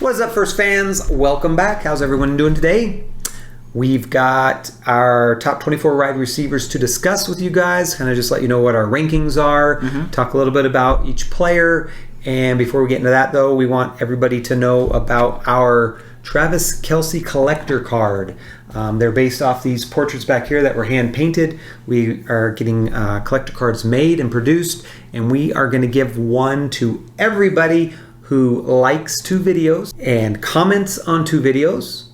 What's up, First fans? Welcome back. How's everyone doing today? We've got our top 24 wide receivers to discuss with you guys. Kind of just let you know what our rankings are. Talk a little bit about each player. And before we get into that, though, we want everybody to know about our Travis Kelce Collector Card. They're based off these portraits back here that were hand-painted. We are getting collector cards made and produced, and we are going to give one to everybody who likes 2 videos and comments on 2 videos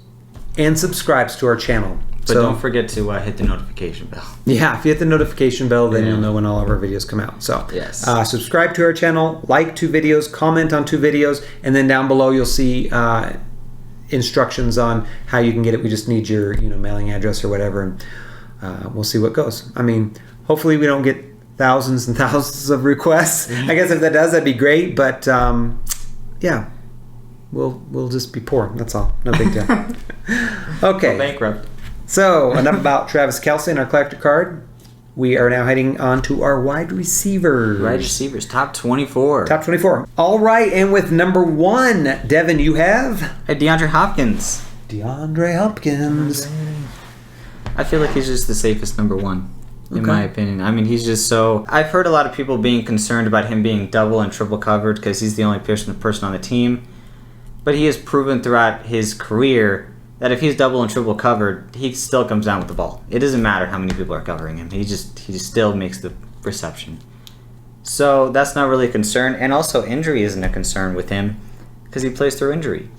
and subscribes to our channel. But don't forget to hit the notification bell. Yeah, if you hit the notification bell, then you'll know when all of our videos come out. So yes. Subscribe to our channel, like 2 videos, comment on 2 videos, and then down below you'll see instructions on how you can get it. We just need your mailing address or whatever, and we'll see what goes. I mean, hopefully we don't get thousands and thousands of requests. I guess if that does, that'd be great. But yeah, we'll just be poor. That's all. No big deal. Okay. We're bankrupt. So enough about Travis Kelce and our collector card. We are now heading on to our wide receivers. Wide receivers, top 24. Top 24. All right, and with number 1, Devin, you have? Deandre Hopkins. Deandre Hopkins. I feel like he's just the safest number 1, in my opinion. I mean, he's just so... I've heard a lot of people being concerned about him being double and triple covered because he's the only person on the team. But he has proven throughout his career that if he's double and triple covered, he still comes down with the ball. It doesn't matter how many people are covering him. He just still makes the reception. So that's not really a concern. And also injury isn't a concern with him because he plays through injury.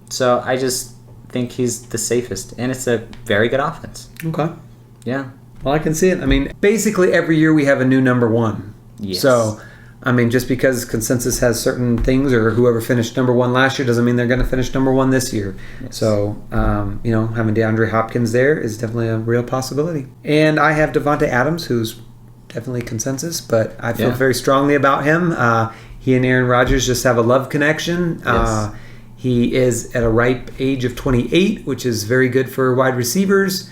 So I just think he's the safest. And it's a very good offense. Okay. Yeah. Well, I can see it. I mean, basically every year we have a new number 1. Yes. So, I mean, just because consensus has certain things or whoever finished number 1 last year doesn't mean they're going to finish number 1 this year. Yes. So, having DeAndre Hopkins there is definitely a real possibility. And I have Devonta Adams, who's definitely consensus, but I feel very strongly about him. He and Aaron Rodgers just have a love connection. Yes. He is at a ripe age of 28, which is very good for wide receivers.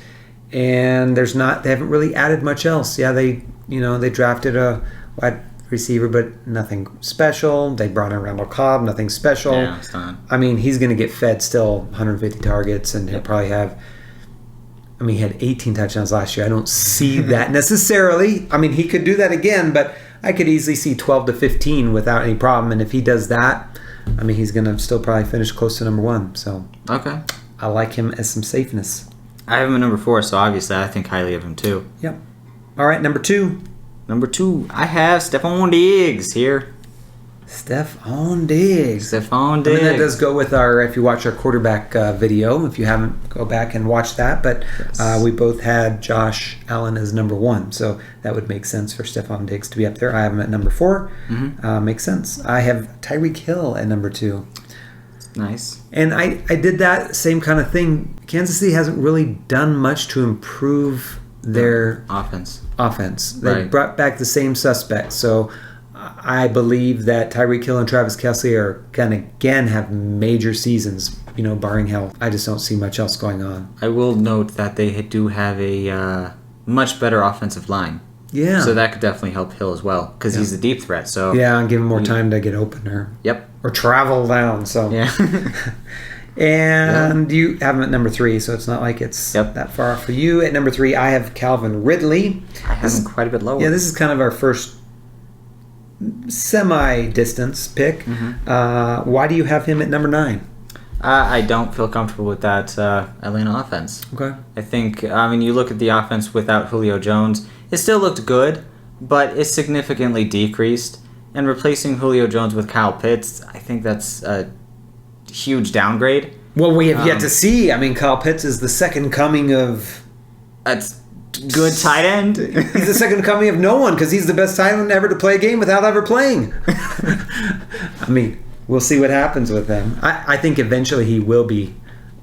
And they haven't really added much else. Yeah, they drafted a wide receiver, but nothing special. They brought in Randall Cobb, nothing special. Yeah, it's not. I mean, he's going to get fed still 150 targets, and he'll probably have... I mean, he had 18 touchdowns last year. I don't see that necessarily. I mean, he could do that again, but I could easily see 12 to 15 without any problem. And if he does that, I mean, he's going to still probably finish close to number 1. So Okay. I like him as some safeness. I have him at number 4, so obviously I think highly of him too. Yep. All right, number 2. Number 2, I have Stefan Diggs here. Stefan Diggs. Stefan I Diggs. mean, that does go with if you watch our quarterback video. If you haven't, go back and watch that. But Yes. we both had Josh Allen as number 1. So that would make sense for Stefan Diggs to be up there. I have him at number 4. Makes sense. I have Tyreek Hill at number 2. Nice. And I did that same kind of thing. Kansas City hasn't really done much to improve their offense. They Right. brought back the same suspects. So I believe that Tyreek Hill and Travis Kelce are going to, again, have major seasons, barring health. I just don't see much else going on. I will note that they do have a much better offensive line. Yeah. So that could definitely help Hill as well because he's a deep threat. So yeah, and give him more time to get open or travel down. So yeah. And you have him at number 3, so it's not like it's that far off for you. At number 3, I have Calvin Ridley. I have him quite a bit lower. Yeah, this is kind of our first semi-distance pick. Why do you have him at number 9? I don't feel comfortable with that Atlanta offense. Okay. I think, you look at the offense without Julio Jones, it still looked good, but it significantly decreased. And replacing Julio Jones with Kyle Pitts, I think that's a huge downgrade. Well, we have yet to see. I mean, Kyle Pitts is the second coming of... That's good tight end. He's the second coming of no one because he's the best tight end ever to play a game without ever playing. I mean, we'll see what happens with him. I think eventually he will be,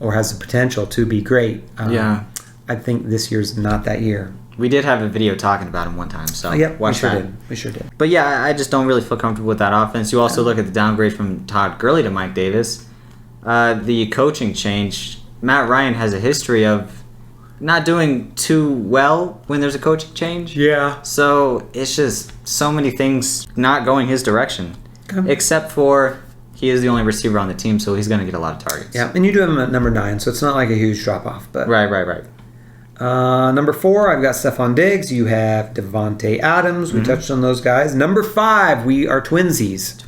or has the potential to be great. Yeah. I think this year's not that year. We did have a video talking about him one time, so watch that. We sure did. But yeah, I just don't really feel comfortable with that offense. You also look at the downgrade from Todd Gurley to Mike Davis. The coaching change. Matt Ryan has a history of not doing too well when there's a coaching change. Yeah. So it's just so many things not going his direction. Except for he is the only receiver on the team, so he's going to get a lot of targets. Yeah, and you do have him at number 9, so it's not like a huge drop-off. But Right. Number 4, I've got Stefan Diggs. You have Devonta Adams. We touched on those guys. Number 5, we are twinsies.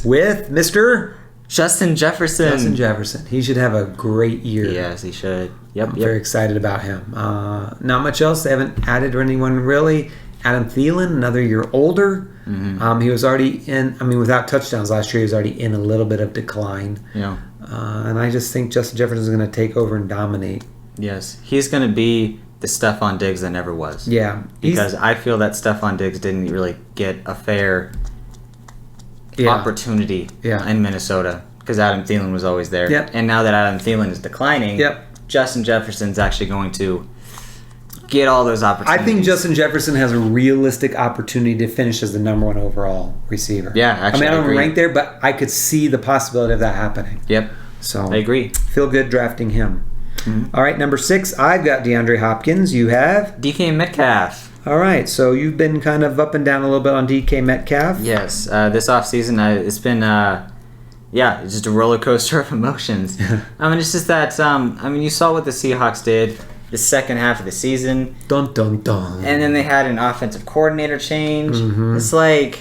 With Mr. Justin Jefferson. He should have a great year. Yes, he should. Yep. Very excited about him. Not much else. They haven't added anyone really. Adam Thielen, another year older. He was already in, without touchdowns last year, he was already in a little bit of decline. Yeah. And I just think Justin Jefferson is going to take over and dominate. Yes. He's going to be the Stefan Diggs that never was. Yeah. Because I feel that Stefan Diggs didn't really get a fair opportunity in Minnesota because Adam Thielen was always there. Yep. And now that Adam Thielen is declining, Justin Jefferson's actually going to get all those opportunities. I think Justin Jefferson has a realistic opportunity to finish as the number 1 overall receiver. Yeah, actually, I don't rank there, but I could see the possibility of that happening. Yep. So I agree. Feel good drafting him. All right, number 6, I've got DeAndre Hopkins. You have? DK Metcalf. All right, so you've been kind of up and down a little bit on DK Metcalf. Yes, this offseason it's been, it's just a roller coaster of emotions. It's just that, you saw what the Seahawks did the second half of the season. Dun, dun, dun. And then they had an offensive coordinator change. It's like,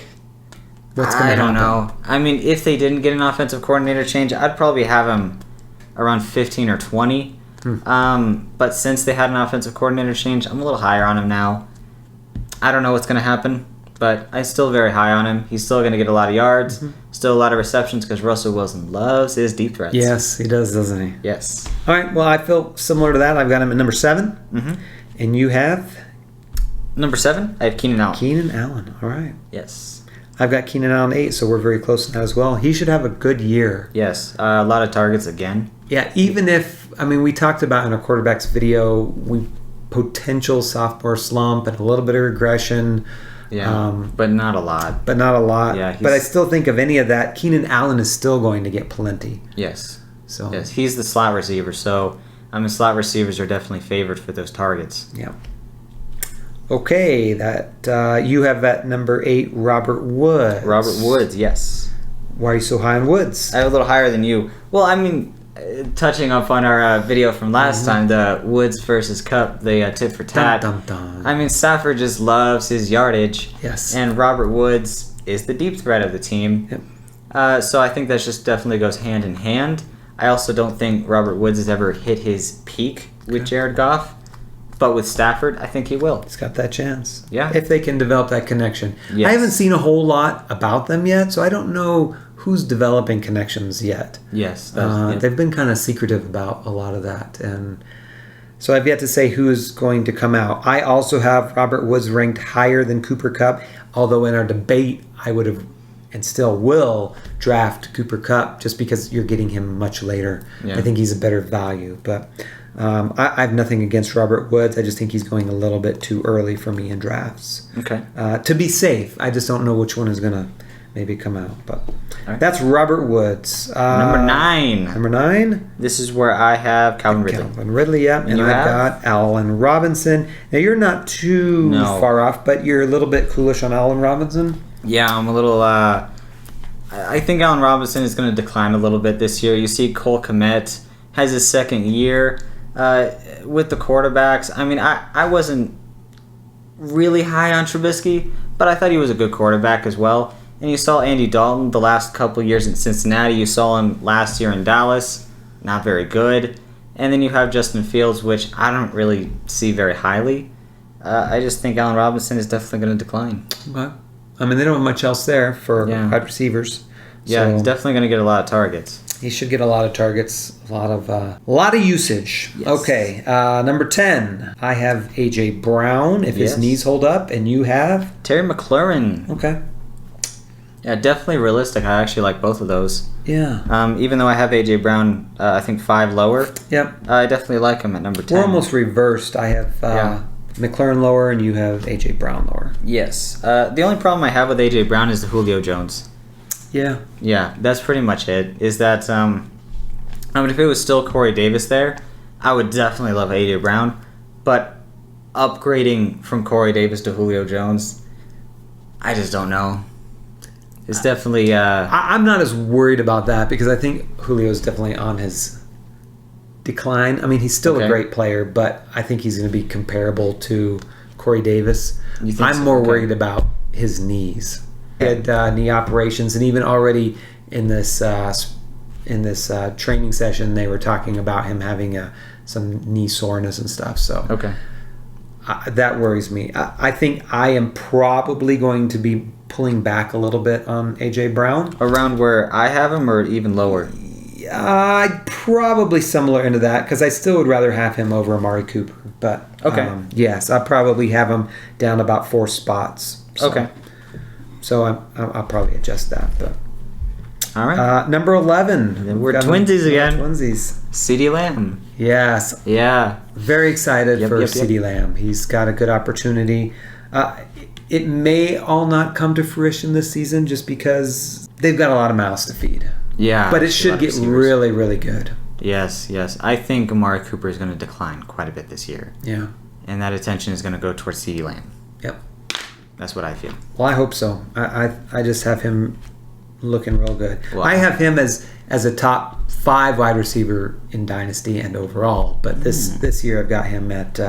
I don't know. If they didn't get an offensive coordinator change, I'd probably have him around 15 or 20. But since they had an offensive coordinator change, I'm a little higher on him now. I don't know what's going to happen, but I'm still very high on him. He's still going to get a lot of yards, still a lot of receptions because Russell Wilson loves his deep threats. Yes, he does, doesn't he? Yes. All right, well, I feel similar to that. I've got him at number 7. And you have? Number 7, I have Keenan Allen. Keenan Allen, all right. Yes. I've got Keenan Allen 8, so we're very close to that as well. He should have a good year. Yes, a lot of targets again. Yeah, even if, we talked about in our quarterbacks video, potential sophomore slump and a little bit of regression. Yeah, but not a lot. Yeah, but I still think of any of that, Keenan Allen is still going to get plenty. Yes. So yes, he's the slot receiver, so slot receivers are definitely favored for those targets. Yeah. Okay, that you have at number 8, Robert Woods. Robert Woods, yes. Why are you so high on Woods? I have a little higher than you. Well, touching up on our video from last time, the Woods versus Kupp, the tit for tat. Dun, dun, dun. Stafford just loves his yardage. Yes. And Robert Woods is the deep threat of the team. Yep. So I think that just definitely goes hand in hand. I also don't think Robert Woods has ever hit his peak with Jared Goff. But with Stafford, I think he will. He's got that chance. Yeah. If they can develop that connection. Yes. I haven't seen a whole lot about them yet, so I don't know who's developing connections yet. Yes. They've been kind of secretive about a lot of that. And so I've yet to say who's going to come out. I also have Robert Woods ranked higher than Cooper Kupp, although in our debate, I would have and still will draft Cooper Kupp just because you're getting him much later. Yeah. I think he's a better value. But I have nothing against Robert Woods. I just think he's going a little bit too early for me in drafts. Okay. To be safe, I just don't know which one is going to maybe come out. But right. That's Robert Woods. Number 9. Number 9? This is where I have Calvin Ridley. Calvin Ridley, yeah. And I've got Allen Robinson. Now, you're not too far off, but you're a little bit coolish on Allen Robinson. Yeah, I'm a little... I think Allen Robinson is going to decline a little bit this year. You see Cole Kmet has his second year with the quarterbacks. I wasn't really high on Trubisky, but I thought he was a good quarterback as well. And you saw Andy Dalton the last couple years in Cincinnati. You saw him last year in Dallas. Not very good. And then you have Justin Fields, which I don't really see very highly. I just think Allen Robinson is definitely going to decline. But, they don't have much else there for wide receivers. Yeah, so he's definitely going to get a lot of targets. He should get a lot of targets, a lot of usage. Yes. Okay, number 10, I have A.J. Brown, if his knees hold up, and you have? Terry McLaurin. Okay. Yeah, definitely realistic. I actually like both of those. Yeah. Even though I have A.J. Brown, I think 5 lower. Yep. I definitely like him at number 10. We're almost reversed. I have McLaurin lower, and you have A.J. Brown lower. Yes. The only problem I have with A.J. Brown is the Julio Jones. Yeah. Yeah, that's pretty much it. Is that, if it was still Corey Davis there, I would definitely love A.J. Brown. But upgrading from Corey Davis to Julio Jones, I just don't know. It's definitely... I'm not as worried about that because I think Julio's definitely on his decline. I mean, he's still a great player, but I think he's going to be comparable to Corey Davis. I'm more worried about his knees. He had knee operations, and even already in this training session, they were talking about him having some knee soreness and stuff. So that worries me. I think I am probably going to be pulling back a little bit on AJ Brown. Around where I have him, or even lower? Probably similar into that because I still would rather have him over Amari Cooper. But yes, I'll probably have him down about 4 spots. So I'll probably adjust that. But all right, number 11. Then we're twinsies again. Twinsies. CeeDee Lamb. Yes. Yeah. Very excited for CeeDee Lamb. He's got a good opportunity. It may all not come to fruition this season just because they've got a lot of mouths to feed. Yeah. But it should get really, really good. Yes. I think Amari Cooper is going to decline quite a bit this year. Yeah. And that attention is going to go towards CeeDee Lamb. Yep. That's what I feel. Well, I hope so. I just have him looking real good. Well, I have him as a top 5 wide receiver in Dynasty and overall. But this year I've got him at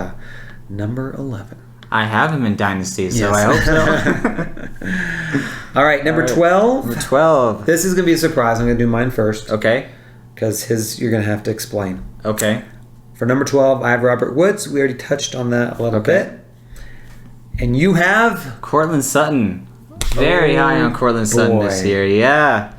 number 11. I have him in Dynasty, so I hope so. All right, number 12. Number 12. This is going to be a surprise. I'm going to do mine first. Okay. Because you're going to have to explain. Okay. For number 12, I have Robert Woods. We already touched on that a little bit. And you have? Cortland Sutton. Very high on Cortland Sutton this year. Yeah.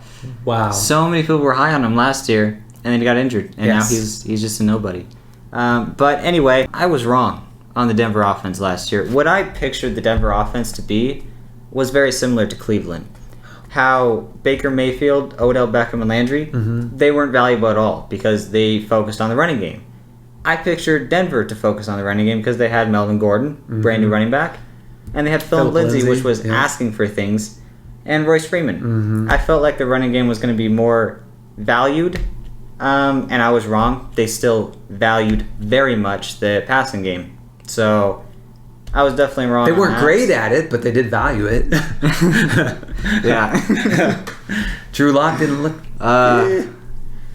Wow. So many people were high on him last year, and then he got injured. And now he's just a nobody. But anyway, I was wrong on the Denver offense last year. What I pictured the Denver offense to be was very similar to Cleveland. How Baker Mayfield, Odell Beckham, and Landry, they weren't valuable at all because they focused on the running game. I pictured Denver to focus on the running game because they had Melvin Gordon, brand new running back, and they had Phillip Lindsay, which was asking for things, and Royce Freeman. I felt like the running game was going to be more valued, and I was wrong. They still valued very much the passing game. So I was definitely wrong. They weren't great at it, but they did value it. Yeah. Drew Lock didn't look...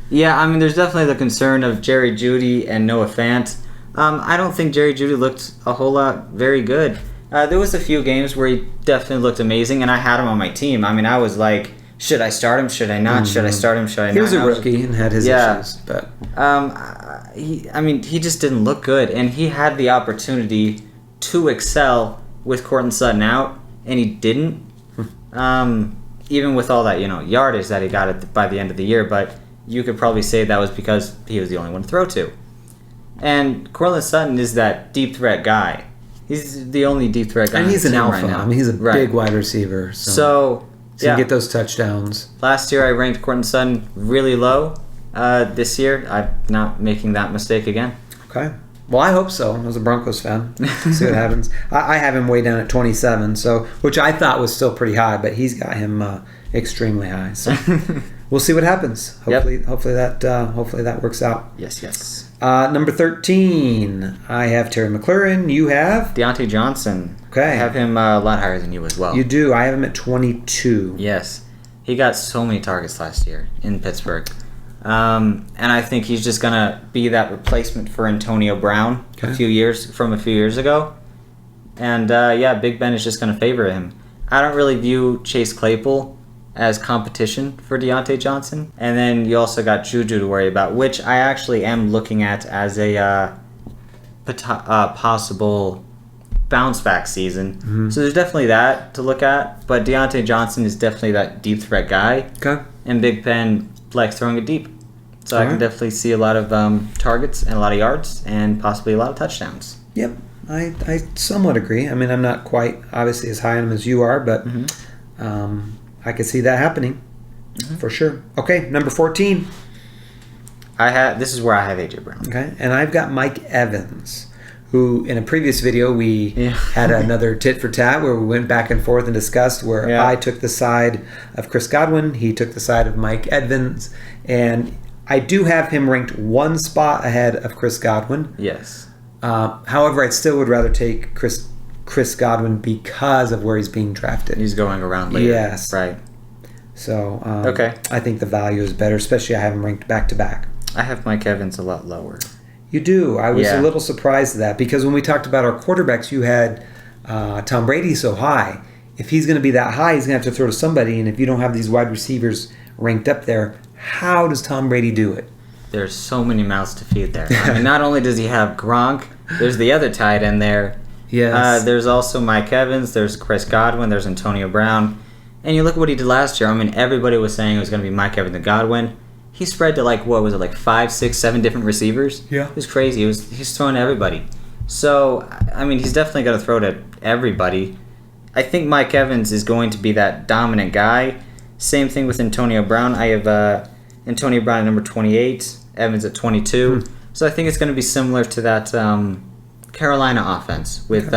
Yeah, I mean, there's definitely the concern of Jerry Jeudy and Noah Fant. I don't think Jerry Jeudy looked a whole lot very good. There was a few games where he definitely looked amazing, and I had him on my team. I mean, I was like, should I start him? Should I not? Should I start him? Should I not? He was a rookie and had his issues. But he just didn't look good, and he had the opportunity to excel with Cortland Sutton out, and he didn't. Even with all that yardage that he got by the end of the year, but you could probably say that was because he was the only one to throw to. And Corliss Sutton is that deep threat guy. He's the only deep threat guy. And he's an alpha. Right now. I mean, he's a big wide receiver. So you get those touchdowns. Last year I ranked Cortland Sutton really low. This year I'm not making that mistake again. Okay. Well, I hope so. As a Broncos fan, see what happens. I have him way down at 27, which I thought was still pretty high, but he's got him extremely high. So we'll see what happens. Hopefully that works out. Yes. Number 13, I have Terry McLaurin. You have Diontae Johnson. Okay, I have him a lot higher than you as well. You do. I have him at 22. Yes, he got so many targets last year in Pittsburgh. And I think he's just going to be that replacement for Antonio Brown a few years ago. And, Big Ben is just going to favor him. I don't really view Chase Claypool as competition for Diontae Johnson. And then you also got Juju to worry about, which I actually am looking at as a possible bounce-back season. So there's definitely that to look at. But Diontae Johnson is definitely that deep threat guy. Okay. And Big Ben likes throwing it deep. So I can definitely see a lot of targets and a lot of yards and possibly a lot of touchdowns. Yep. I somewhat agree. I mean, I'm not quite obviously as high on him as you are, but I could see that happening for sure. Okay, number 14. This is where I have AJ Brown. Okay, and I've got Mike Evans, who in a previous video we had another tit for tat where we went back and forth and discussed where I took the side of Chris Godwin, he took the side of Mike Evans, and I do have him ranked one spot ahead of Chris Godwin. Yes. However, I still would rather take Chris Godwin because of where he's being drafted. He's going around later. Yes. Right. So Okay. I think the value is better, especially I have him ranked back-to-back. I have Mike Evans a lot lower. You do. I was Yeah. a little surprised at that because when we talked about our quarterbacks, you had Tom Brady so high. If he's going to be that high, he's going to have to throw to somebody. And if you don't have these wide receivers ranked up there, how does Tom Brady do it? There's so many mouths to feed there. I mean, not only does he have Gronk, there's the other tight end there. Yes. There's also Mike Evans. There's Chris Godwin. There's Antonio Brown. And you look at what he did last year. I mean, everybody was saying it was going to be Mike Evans and Godwin. He spread to like 5, 6, 7 different receivers. Yeah. It was crazy. He's throwing to everybody. So, I mean, he's definitely going to throw to everybody. I think Mike Evans is going to be that dominant guy. Same thing with Antonio Brown. I have Antonio Brown at number 28, Evans at 22. So I think it's going to be similar to that Carolina offense with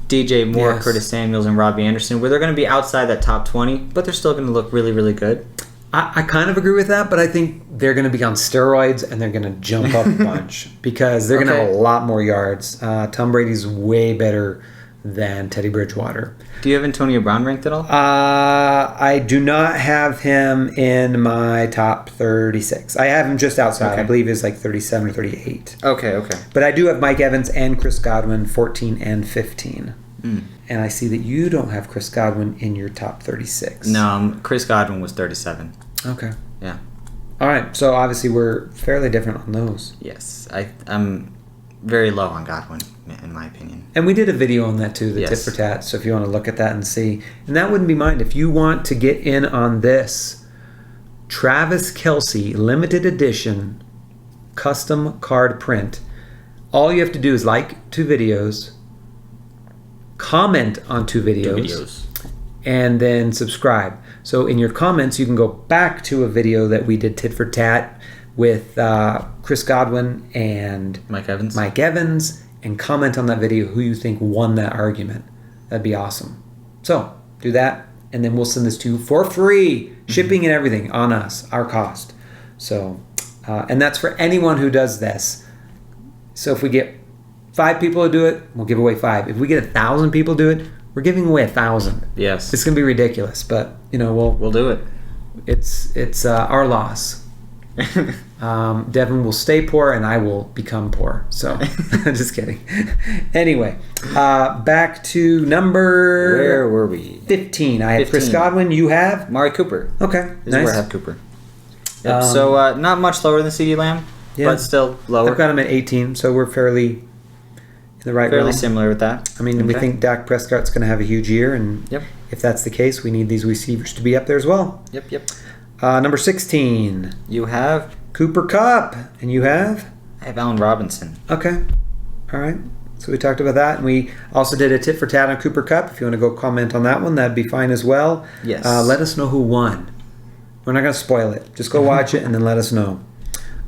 DJ Moore, Yes. Curtis Samuels, and Robbie Anderson, where they're going to be outside that top 20, but they're still going to look really, really good. I kind of agree with that, but I think they're going to be on steroids and they're going to jump up a bunch because they're going to have a lot more yards. Tom Brady's way better than Teddy Bridgewater. Do you have Antonio Brown ranked at all? I do not have him in my top 36. I have him just outside. Okay. I believe it's like 37 or 38. Okay. But I do have Mike Evans and Chris Godwin 14 and 15. And I see that you don't have Chris Godwin in your top 36. No, Chris Godwin was 37. Okay. Yeah. All right. So obviously we're fairly different on those. Yes. I'm very low on Godwin, in my opinion. And we did a video on that too, the Yes. tit for tat. So if you want to look at that and see. And that wouldn't be mine. If you want to get in on this, Travis Kelce limited edition custom card print, all you have to do is like 2 videos, comment on 2 videos, and then subscribe. So in your comments, you can go back to a video that we did tit for tat with Chris Godwin and Mike Evans, and comment on that video who you think won that argument. That'd be awesome. So do that, and then we'll send this to you for free, shipping and everything on us, our cost. So, and that's for anyone who does this. So if we get 5 people to do it, we'll give away 5. If we get 1,000 people to do it, we're giving away 1,000. Yes. It's gonna be ridiculous, but We'll do it. It's our loss. Devin will stay poor and I will become poor. So, just kidding. Anyway, back to number... Where were we? 15. I have 15. Chris Godwin. You have? Amari Cooper. Okay, This nice. is where I have Cooper. Yep. So not much lower than CeeDee Lamb, Yeah. but still lower. I've got him at 18, so we're fairly in the right Fairly realm. similar with that. I mean, we Okay. think Dak Prescott's going to have a huge year, and Yep. if that's the case, we need these receivers to be up there as well. Yep. Number 16, You have... Cooper Kupp. And you have? I have Allen Robinson. Okay. All right. So we talked about that, and we also did a tit for tat on Cooper Kupp. If you want to go comment on that one, that'd be fine as well. Yes. Let us know who won. We're not going to spoil it. Just go watch it and then let us know.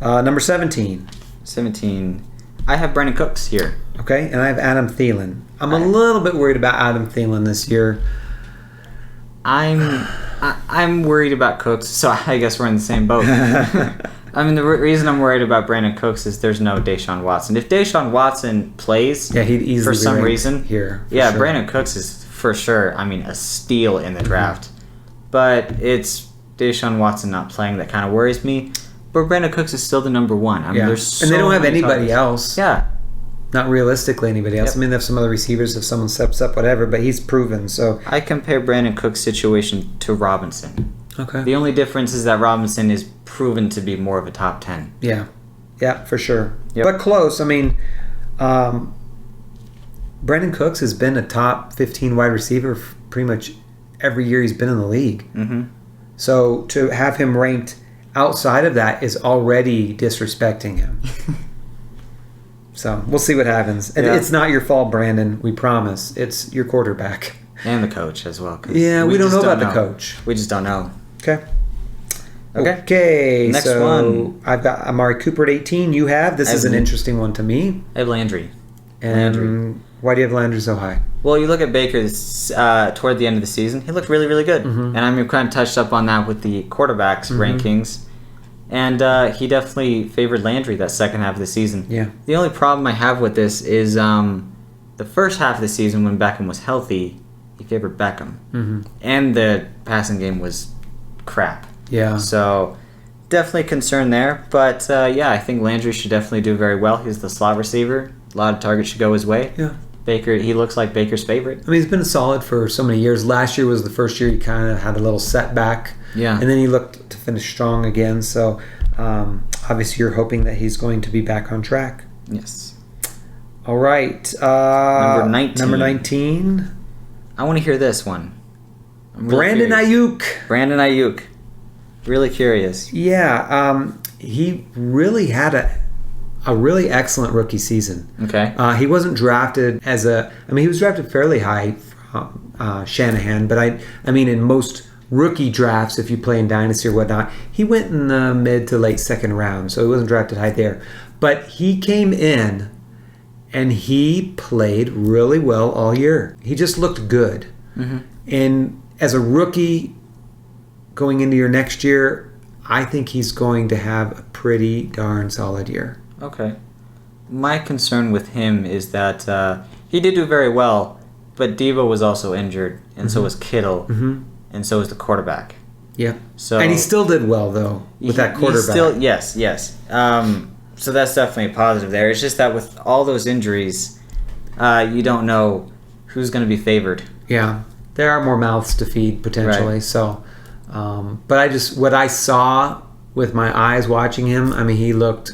Number 17. 17. I have Brandon Cooks here. Okay, and I have Adam Thielen. I'm a little bit worried about Adam Thielen this year. I'm worried about Cooks, so I guess we're in the same boat. I mean, the reason I'm worried about Brandon Cooks is there's no Deshaun Watson. If Deshaun Watson plays, Yeah, he'd easily for be some ranked reason, here. for yeah, sure. Brandon Cooks is for sure. I mean, a steal in the draft. But it's Deshaun Watson not playing that kind of worries me. But Brandon Cooks is still the number 1. I mean, Yeah. there's And they so don't have many anybody targets. else. Yeah, Not realistically anybody else. Yep. I mean, they have some other receivers if someone steps up, whatever, but he's proven, so. I compare Brandon Cooks' situation to Robinson. Okay. The only difference is that Robinson is proven to be more of a top 10. Yeah. Yeah, for sure. Yep. But close. I mean, Brandon Cooks has been a top 15 wide receiver pretty much every year he's been in the league. Mm-hmm. So to have him ranked outside of that is already disrespecting him. So we'll see what happens. And Yeah. it's not your fault, Brandon. We promise. It's your quarterback. And the coach as well. 'cause Yeah, we don't just know about the coach. We just don't know. Okay. Okay. Next so one. I've got Amari Cooper at 18. You have? This is an interesting one to me. I have Landry. And why do you have Landry so high? Well, you look at Baker toward the end of the season, he looked really, really good. Mm-hmm. And I'm kind of touched up on that with the quarterbacks rankings. And he definitely favored Landry that second half of the season. Yeah. The only problem I have with this is the first half of the season when Beckham was healthy, he favored Beckham. Mm-hmm. And the passing game was crap. Yeah. So definitely concern there. But I think Landry should definitely do very well. He's the slot receiver. A lot of targets should go his way. Yeah. Baker, he looks like Baker's favorite. I mean, he's been solid for so many years. Last year was the first year he kind of had a little setback. Yeah. And then he looked to finish strong again. So obviously you're hoping that he's going to be back on track. Yes. All right. Number 19. Number 19. I want to hear this one. Brandon Aiyuk. Brandon Aiyuk. Really curious. Yeah. He really had a really excellent rookie season. Okay. He wasn't drafted he was drafted fairly high from Shanahan, but I mean, in most rookie drafts, if you play in Dynasty or whatnot, he went in the mid to late second round, so he wasn't drafted high there. But he came in and he played really well all year. He just looked good. Mm-hmm. And as a rookie going into your next year, I think he's going to have a pretty darn solid year. Okay. My concern with him is that he did do very well, but Debo was also injured, and so was Kittle, and so was the quarterback. Yeah. So and he still did well, though, with that quarterback. Yes. So that's definitely a positive there. It's just that with all those injuries, you don't know who's going to be favored. Yeah. There are more mouths to feed, potentially. Right. So, but what I saw with my eyes watching him, I mean, he looked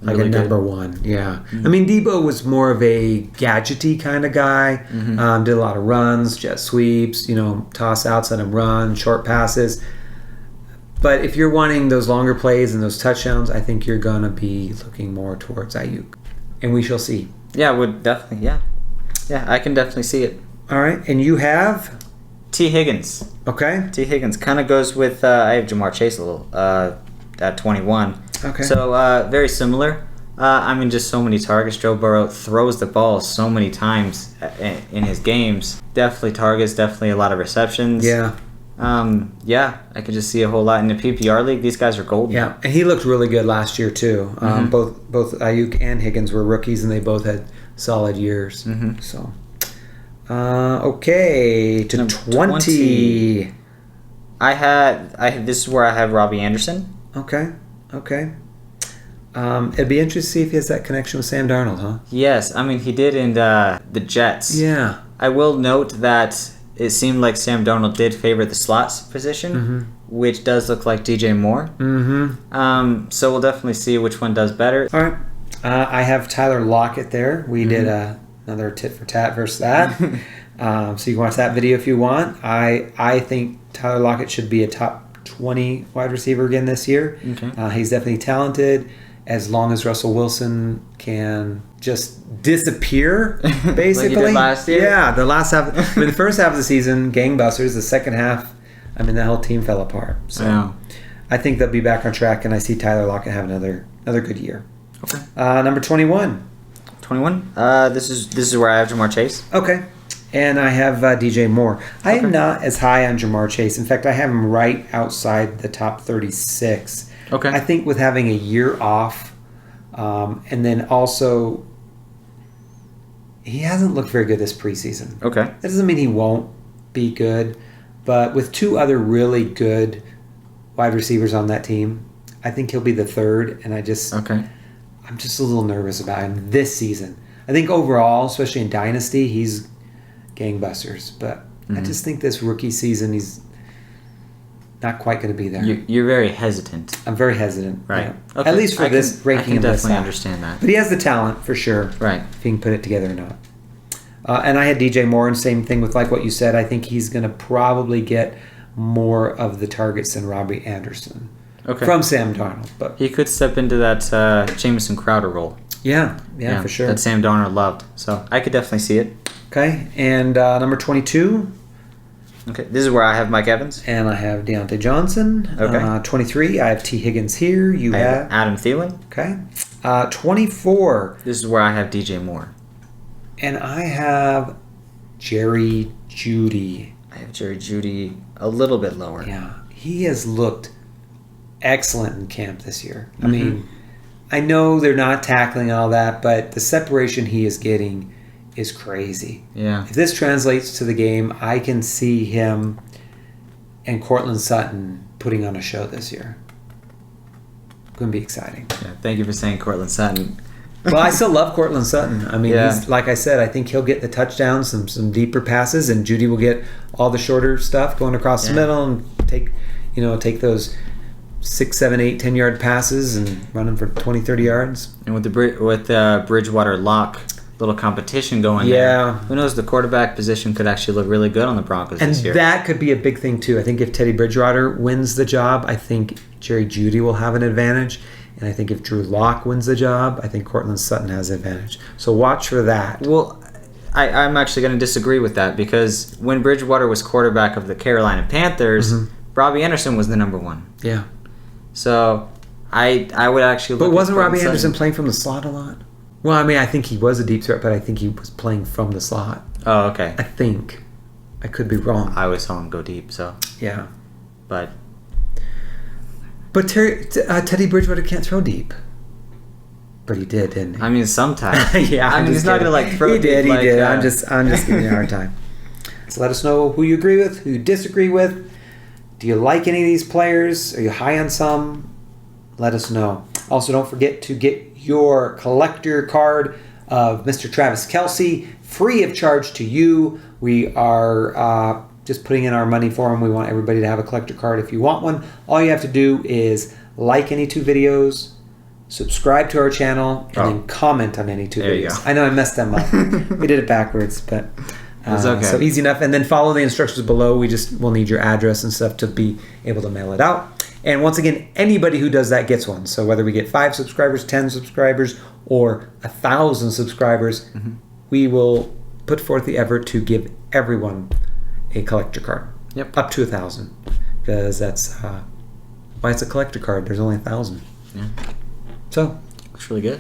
like really a number one. Yeah. I mean, Debo was more of a gadgety kind of guy. Did a lot of runs, jet sweeps, toss outs, let him run, short passes. But if you're wanting those longer plays and those touchdowns, I think you're going to be looking more towards Aiyuk. And we shall see. Yeah, would definitely. Yeah, I can definitely see it. All right. And you have? T. Higgins. Okay. T. Higgins kind of goes with, I have Jamar Chase a little, at 21. Okay. So, very similar. Just so many targets. Joe Burrow throws the ball so many times in his games. Definitely targets, definitely a lot of receptions. Yeah. I could just see a whole lot. In the PPR league, these guys are golden. Yeah, and he looked really good last year, too. Both Aiyuk and Higgins were rookies, and they both had solid years. So, okay, to 20. This is where I have Robbie Anderson. Okay. It'd be interesting to see if he has that connection with Sam Darnold, huh? Yes, he did in the Jets. Yeah. I will note that it seemed like Sam Darnold did favor the slots position, which does look like DJ Moore. So we'll definitely see which one does better. All right. I have Tyler Lockett there. We did another tit for tat versus that. So you can watch that video if you want. I think Tyler Lockett should be a top 20 wide receiver again this year. Okay. He's definitely talented. As long as Russell Wilson can just disappear, basically. Like he did last year? Yeah, the first half of the season, gangbusters. The second half, the whole team fell apart. So I think they'll be back on track, and I see Tyler Lockett have another good year. Okay. Number 21. 21. This is where I have Jamar Chase. Okay. And I have DJ Moore. I am not as high on Jamar Chase. In fact, I have him right outside the top 36. Okay. I think with having a year off, and then also, he hasn't looked very good this preseason. Okay. That doesn't mean he won't be good, but with two other really good wide receivers on that team, I think he'll be the third, and I'm just a little nervous about him this season. I think overall, especially in Dynasty, he's gangbusters, but I just think this rookie season, he's not quite going to be there. You're very hesitant. I'm very hesitant. Right. Yeah. At least for this ranking. I can definitely understand that. But he has the talent, for sure. Right. If he can put it together or not. And I had DJ Moore, and same thing with like what you said. I think he's going to probably get more of the targets than Robbie Anderson. Okay. From Sam Darnold. But he could step into that Jamison Crowder role. Yeah, for sure. That Sam Darnold loved. So I could definitely see it. Okay. And number 22. Okay, this is where I have Mike Evans. And I have Diontae Johnson. Okay. 23, I have T. Higgins here. I have Adam Thielen. Okay. 24. This is where I have DJ Moore. And I have Jerry Jeudy. I have Jerry Jeudy a little bit lower. Yeah. He has looked excellent in camp this year. I mean, I know they're not tackling all that, but the separation he is getting is crazy. Yeah. If this translates to the game, I can see him and Cortland Sutton putting on a show this year. Going to be exciting. Yeah, thank you for saying Cortland Sutton. Well, I still love Cortland Sutton. I mean, Yeah. he's, like I said, I think he'll get the touchdowns, some deeper passes, and Judy will get all the shorter stuff going across the middle and take those 6, 7, 8, 10-yard passes and run them for 20, 30 yards. And with the Bridgewater lock, little competition going there. Who knows? The quarterback position could actually look really good on the Broncos And this year. that could be a big thing, too. I think if Teddy Bridgewater wins the job, I think Jerry Jeudy will have an advantage. And I think if Drew Lock wins the job, I think Cortland Sutton has an advantage. So watch for that. Well, I'm actually going to disagree with that because when Bridgewater was quarterback of the Carolina Panthers, Robbie Anderson was the number 1. Yeah. So I would actually look But wasn't at Robbie Cortland Anderson Sutton. playing from the slot a lot? Well, I mean, I think he was a deep threat, but I think he was playing from the slot. Oh, okay. I think. I could be wrong. I always saw him go deep, so. Yeah. But Teddy Bridgewater can't throw deep. But he did, didn't he? I mean, sometimes. Yeah, I mean, he's not going to like throw He did, deep like, he did. I'm just giving you a hard time. So let us know who you agree with, who you disagree with. Do you like any of these players? Are you high on some? Let us know. Also, don't forget to get your collector card of Mr. Travis Kelce, free of charge to you. We are just putting in our money for him. We want everybody to have a collector card if you want one. All you have to do is like any 2 videos, subscribe to our channel, and then comment on any 2 There you videos. go. I know I messed them up. We did it backwards, but It's okay. so easy enough. And then follow the instructions below. We'll need your address and stuff to be able to mail it out. And once again, anybody who does that gets one. So whether we get 5 subscribers, 10 subscribers, or 1,000 subscribers, we will put forth the effort to give everyone a collector card. Yep. Up to 1,000, because that's why it's a collector card. There's only 1,000. Yeah. So Looks really good.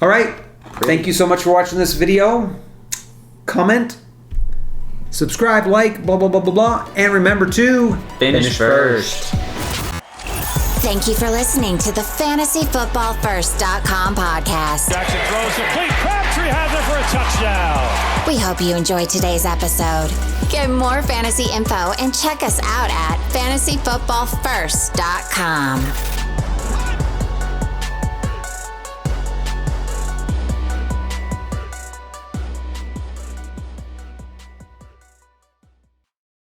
all right. Thank you so much for watching this video. Comment, subscribe, like, blah, blah, blah, blah, blah. And remember to Finish first. Thank you for listening to the FantasyFootballFirst.com podcast. Jackson throws complete. Crabtree has it for a touchdown. We hope you enjoyed today's episode. Get more fantasy info and check us out at FantasyFootballFirst.com.